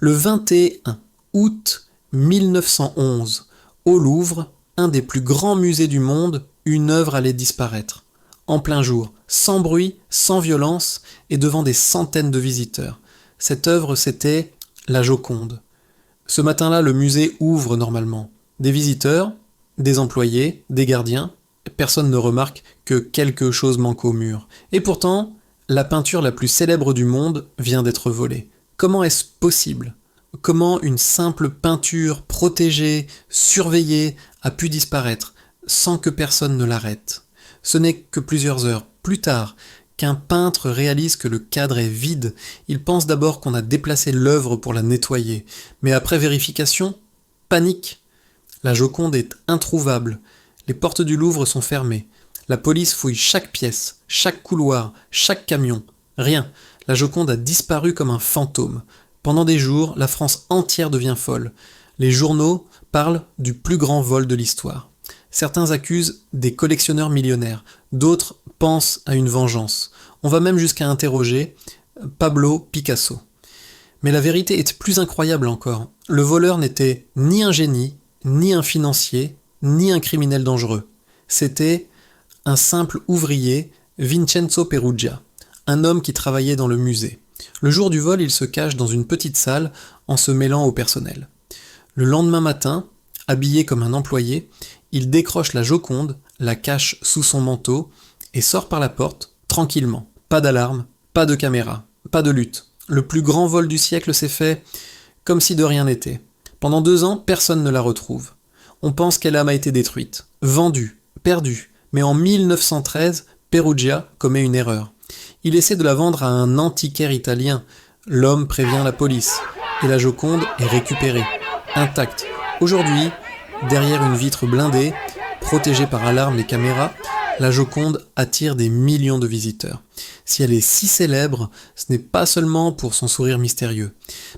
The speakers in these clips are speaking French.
Le 21 août 1911, au Louvre, un des plus grands musées du monde, une œuvre allait disparaître. En plein jour, sans bruit, sans violence, et devant des centaines de visiteurs. Cette œuvre, c'était la Joconde. Ce matin-là, le musée ouvre normalement. Des visiteurs, des employés, des gardiens. Personne ne remarque que quelque chose manque au mur. Et pourtant, la peinture la plus célèbre du monde vient d'être volée. Comment est-ce possible ? Comment une simple peinture protégée, surveillée, a pu disparaître sans que personne ne l'arrête ? Ce n'est que plusieurs heures plus tard qu'un peintre réalise que le cadre est vide. Il pense d'abord qu'on a déplacé l'œuvre pour la nettoyer. Mais après vérification, panique. La Joconde est introuvable. Les portes du Louvre sont fermées. La police fouille chaque pièce, chaque couloir, chaque camion. Rien. La Joconde a disparu comme un fantôme. Pendant des jours, la France entière devient folle. Les journaux parlent du plus grand vol de l'histoire. Certains accusent des collectionneurs millionnaires, d'autres pensent à une vengeance. On va même jusqu'à interroger Pablo Picasso. Mais la vérité est plus incroyable encore. Le voleur n'était ni un génie, ni un financier, ni un criminel dangereux. C'était un simple ouvrier, Vincenzo Perugia, un homme qui travaillait dans le musée. Le jour du vol, il se cache dans une petite salle en se mêlant au personnel. Le lendemain matin, habillé comme un employé, il décroche la Joconde, la cache sous son manteau et sort par la porte, tranquillement. Pas d'alarme, pas de caméra, pas de lutte. Le plus grand vol du siècle s'est fait comme si de rien n'était. Pendant 2 ans, personne ne la retrouve. On pense qu'elle a été détruite, vendue, perdue. Mais en 1913, Perugia commet une erreur. Il essaie de la vendre à un antiquaire italien. L'homme prévient la police et la Joconde est récupérée, intacte. Aujourd'hui, derrière une vitre blindée, protégée par alarme et caméras, la Joconde attire des millions de visiteurs. Si elle est si célèbre, ce n'est pas seulement pour son sourire mystérieux,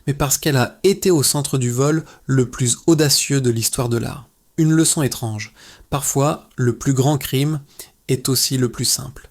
mais parce qu'elle a été au centre du vol le plus audacieux de l'histoire de l'art. Une leçon étrange. Parfois, le plus grand crime est aussi le plus simple.